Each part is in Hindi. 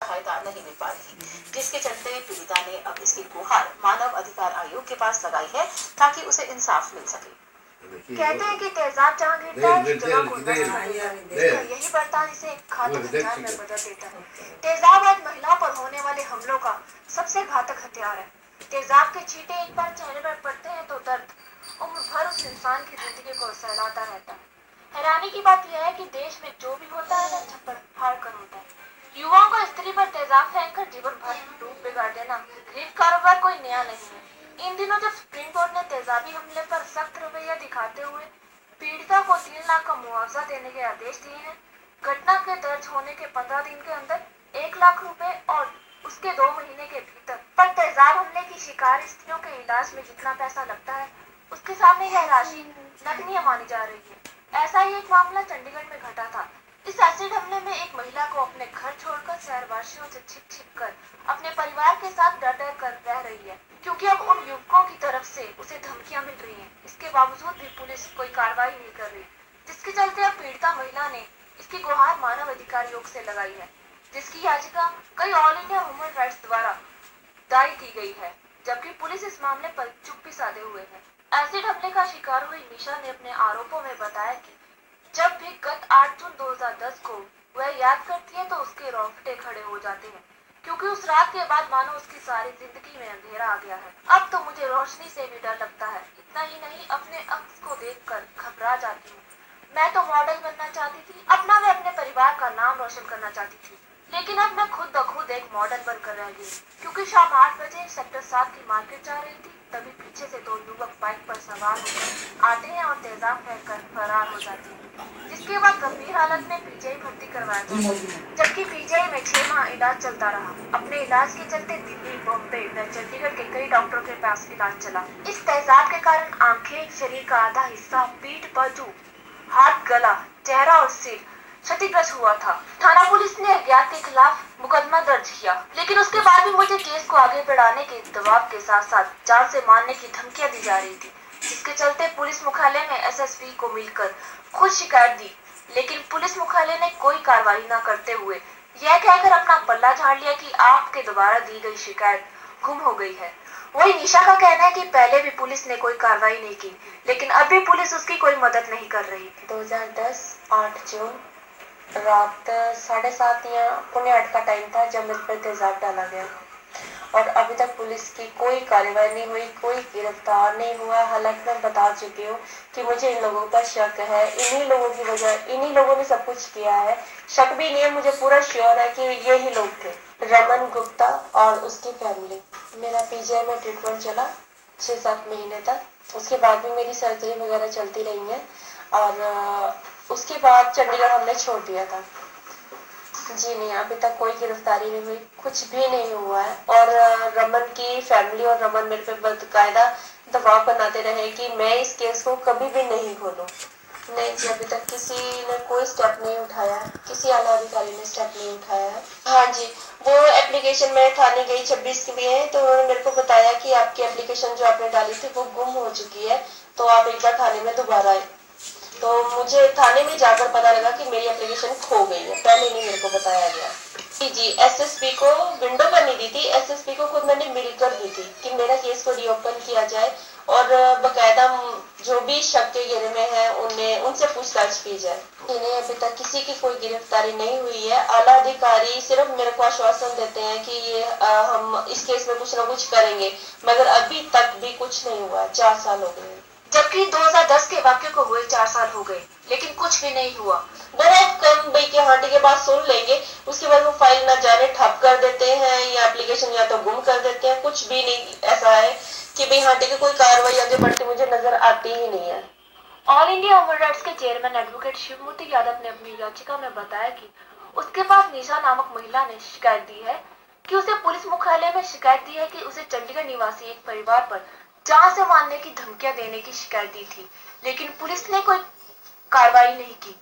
सहायता नहीं मिल पा रही, जिसके चलते पीड़िता ने अब इसकी गुहार मानव अधिकार आयोग के पास लगाई है ताकि उसे इंसाफ मिल सके। कहते हैं कि तेजाब जहाँ गिरता है जगह को यही बर्तान इसे घातक हथियार में बदल देता है। तेजाब आज महिलाओं पर होने वाले हमलों का सबसे घातक हथियार है। तेजाब के छींटे एक बार चेहरे पर पड़ते हैं तो दर्द उम्र भर उस इंसान की जिंदगी को सहलाता रहता है। हैरानी की बात यह है कि देश में जो भी होता है वह छप्पड़ फाड़ कर होता है। युवाओं का स्त्री पर तेजाब फेंककर जीवन भर रूप बिगाड़ देना गरीब कारोबार कोई नया नहीं है। इन दिनों जब सुप्रीम कोर्ट ने तेजाबी हमले पर सख्त रवैया दिखाते हुए पीड़िता को 3 लाख का मुआवजा देने के आदेश दिए हैं, घटना के दर्ज होने के 15 दिन के अंदर 1 लाख रुपए और उसके 2 महीने के भीतर पर तेजाब हमले की शिकार स्त्रियों के इलाज में जितना पैसा लगता है उसके सामने यह राशि नगण्य मानी जा रही है। ऐसा ही एक मामला चंडीगढ़ में घटा था। इस एसिड हमले में एक महिला को अपने घर छोड़कर शहरवासियों से छिप कर अपने परिवार के साथ डर डर कर रह रही है, क्योंकि अब उन युवकों की तरफ से उसे धमकियां मिल रही हैं। इसके बावजूद भी पुलिस कोई कार्रवाई नहीं कर रही, जिसके चलते अब पीड़िता महिला ने इसकी गुहार मानव अधिकार आयोग से लगाई है, जिसकी याचिका कई ऑल इंडिया ह्यूमन राइट्स द्वारा दायर की गई है, जबकि पुलिस इस मामले पर चुप्पी साधे हुए है। एसिड हमले का शिकार हुई निशा ने अपने आरोपों में बताया कि जब भी गत 8 जून 2010 को वह याद करती है तो उसके रोंगटे खड़े हो जाते हैं, क्योंकि उस रात के बाद मानो उसकी सारी जिंदगी में अंधेरा आ गया है। अब तो मुझे रोशनी से भी डर लगता है। इतना ही नहीं, अपने अक्स को देखकर घबरा जाती हूँ। मैं तो मॉडल बनना चाहती थी, अपना व अपने परिवार का नाम रोशन करना चाहती थी, लेकिन अब मैं खुद ब खुद एक मॉडल बनकर रह गई, क्योंकि शाम 8 बजे सेक्टर 7 की मार्केट जा रही थी, तभी पीछे से 2 युवक बाइक पर सवार होकर आते हैं और तेजाब फेंककर फरार हो जाते हैं, जिसके बाद गंभीर हालत में पीजीआई भर्ती करवाया था, जबकि पीजीआई में 6 माह इलाज चलता रहा। अपने इलाज के चलते दिल्ली, बॉम्बे व चंडीगढ़ के कई डॉक्टरों के पास इलाज चला। इस तेजाब के कारण आंखें, शरीर का आधा हिस्सा, पीठ, बाजू, हाथ, गला, चेहरा और सिर क्षतिग्रस्त हुआ था। थाना पुलिस ने अज्ञात के खिलाफ मुकदमा दर्ज किया, लेकिन उसके बाद भी मुझे केस को आगे बढ़ाने के दबाव के साथ साथ जान से मारने की धमकियां दी जा रही थी, जिसके चलते पुलिस मुख्यालय में एसएसपी को मिलकर खुद शिकायत दी, लेकिन पुलिस मुख्यालय ने कोई कार्रवाई न करते हुए यह कहकर अपना पल्ला झाड़ लिया कि आपके द्वारा दी गई शिकायत गुम हो गई है। वही निशा का कहना है कि पहले भी पुलिस ने कोई कार्रवाई नहीं की, लेकिन अब भी पुलिस उसकी कोई मदद नहीं कर रही। 2010 8 जून रात 7:30 या 7:45 का टाइम था जब मेरे पर तेजाब डाला गया, और अभी तक पुलिस की कोई कार्रवाई नहीं हुई, कोई गिरफ्तार नहीं हुआ। हालांकि मैं बता चुकी हूँ कि मुझे इन लोगों पर शक है, इन्हीं लोगों की वजह, इन्हीं लोगों ने सब कुछ किया है। शक भी नहीं है, मुझे पूरा श्योर है कि यही लोग थे, रमन गुप्ता और उसकी फैमिली। मेरा पीजीआई में ट्रीटमेंट चला 6-7 महीने तक, उसके बाद भी मेरी सर्जरी वगैरह चलती रही है, और उसके बाद चंडीगढ़ हमने छोड़ दिया था। जी नहीं, अभी तक कोई गिरफ्तारी नहीं हुई, कुछ भी नहीं हुआ है। और रमन की फैमिली और रमन मेरे पे बाकायदा दबाव बनाते रहे कि मैं इस केस को कभी भी नहीं खोलूं। नहीं जी, अभी तक किसी ने कोई स्टेप नहीं उठाया, किसी आला अधिकारी ने स्टेप नहीं उठाया है। हाँ जी, वो एप्लीकेशन में थाने गई 26 के लिए, तो उन्होंने मेरे को बताया कि आपकी एप्लीकेशन जो आपने डाली थी वो गुम हो चुकी है, तो आप एक बार थाने में दोबारा आए। तो मुझे थाने में जाकर पता लगा कि मेरी एप्लीकेशन खो गई है, पहले नहीं मेरे को बताया गया। जी, एसएसपी को विंडो पर नहीं दी थी, एसएसपी को खुद मैंने मिलकर दी थी कि मेरा केस को रीओपन किया जाए, और बकायदा जो भी शक के घेरे में है उनसे पूछताछ की जाए। इन्हें अभी तक किसी की कोई गिरफ्तारी नहीं हुई है। आला अधिकारी सिर्फ मेरे को आश्वासन देते हैं कि ये हम इस केस में कुछ ना कुछ करेंगे, मगर अभी तक भी कुछ नहीं हुआ। 4 साल हो गए, जबकि 2010 के वाक्य को हुए 4 साल हो गए, लेकिन कुछ भी नहीं हुआ। बहुत कम भाई के हांडी के बाद सुन लेंगे, उसके बाद वो फाइल न जाने ठप कर देते हैं या एप्लीकेशन या तो गुम कर देते हैं। कुछ भी नहीं ऐसा है कि भाई हांडी की कोई कार्रवाई आगे बढ़ती मुझे नजर आती ही नहीं है। ऑल इंडिया ह्यूमन राइट्स के चेयरमैन एडवोकेट शिवमूर्ति यादव ने अपनी याचिका में बताया कि उसके पास निशा नामक महिला ने शिकायत दी है कि उसे पुलिस मुख्यालय में शिकायत दी है कि उसे चंडीगढ़ निवासी एक परिवार पर जान से मारने की धमकियां देने की शिकायत दी थी, लेकिन पुलिस ने कोई कार्रवाई नहीं की।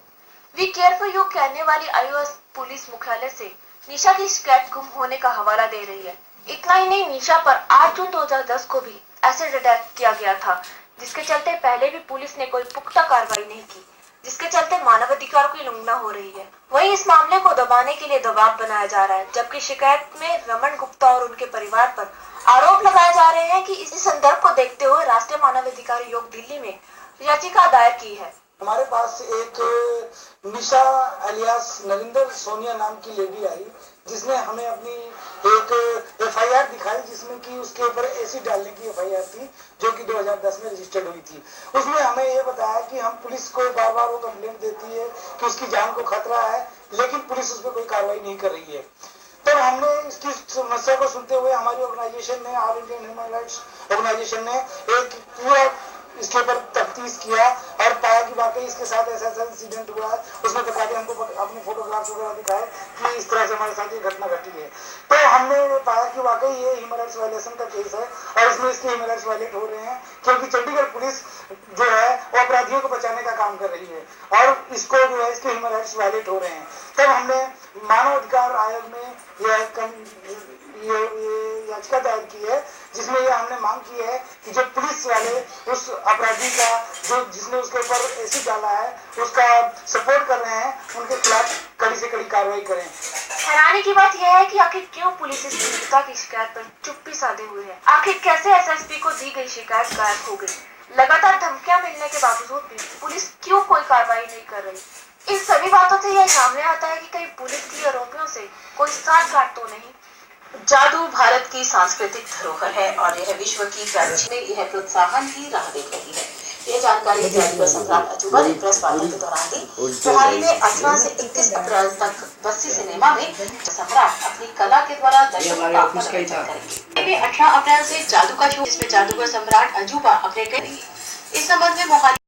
वी केयर फॉर यू कहने वाली आईओएस पुलिस मुख्यालय से निशा की शिकायत गुम होने का हवाला दे रही है। इतना ही नहीं, निशा पर 8 जून 2010 को भी एसिड अटैक किया गया था, जिसके चलते पहले भी पुलिस ने कोई पुख्ता कार्रवाई नहीं की। जिसके चलते मानवाधिकार की उल्लंघना हो रही है। वहीं इस मामले को दबाने के लिए दबाव बनाया जा रहा है, जबकि शिकायत में रमन गुप्ता और उनके परिवार पर आरोप लगाए जा रहे हैं कि इस संदर्भ को देखते हुए राष्ट्रीय मानवाधिकार आयोग दिल्ली में याचिका दायर की है। हमारे पास एक निशा अलियास नरेंद्र सोनिया नाम की लेडी आई, जिसने हमें अपनी एक एफआईआर दिखाई, जिसमें कि उसके ऊपर एसिड डालने की एफआईआर थी, जो कि 2010 में रजिस्टर्ड हुई थी। उसमें हमें ये बताया कि हम पुलिस को बार बार वो कंप्लेंट देती है कि उसकी जान को खतरा है, लेकिन पुलिस उस पर कोई कार्रवाई नहीं कर रही है। तब हमने इसकी समस्या को सुनते हुए हमारी ऑर्गेनाइजेशन ने, all Indian human rights organisation ने एक पूरा इसके ऊपर तफ्तीश किया और पाया कि वाकई इसके साथ ऐसा इंसिडेंट हुआ है। उसमें बता के हमको अपने फोटोग्राफ्स वगैरह दिखाए कि इस तरह से हमारे साथ ये घटना घटी है। तो हमने पाया कि वाकई ये ह्यूमन राइट्स वायलेशन का केस है और इसमें इसके ह्यूमन राइट्स वायलेट हो रहे हैं, क्योंकि चंडीगढ़ पुलिस जो है वो अपराधियों को बचाने का काम कर रही है और इसको जो है इसके ह्यूमन राइट्स वायलेट हो रहे हैं। तब हमने मानव अधिकार आयोग में ये याचिका दायर की है, जिसमें ये हमने मांग की है कि जो पुलिस वाले उस अपराधी का जो जिसने उसके ऊपर एसिड डाला है उसका सपोर्ट कर रहे हैं, उनके खिलाफ कड़ी से कड़ी कार्रवाई करें। हैरानी की बात यह है कि आखिर क्यों पुलिस इस पीड़िता की शिकायत पर चुप्पी साधे हुए है। आखिर कैसे एसएसपी को दी गई शिकायत गायब हो गई। लगातार धमकियां मिलने के बावजूद भी पुलिस क्यों कोई कार्रवाई नहीं कर रही। इन सभी बातों से यह सामने आता है कि कहीं पुलिस की आरोपियों से कोई साठगांठ तो नहीं। जादू भारत की सांस्कृतिक धरोहर है और यह विश्व की प्राचीन में यह प्रोत्साहन की राह देख रही है। यह जानकारी जादूगर सम्राट अजूबा ने प्रेस वार्ता के दौरान दी। मोहाली में 18 से 31 अप्रैल तक बस्ती सिनेमा में सम्राट अपनी कला के द्वारा दर्शकों का मनोरंजन करेंगे। 18 अप्रैल से जादू का शो, जिसमें जादूगर सम्राट अजूबा अपने करेंगे। इस संबंध में मोहाली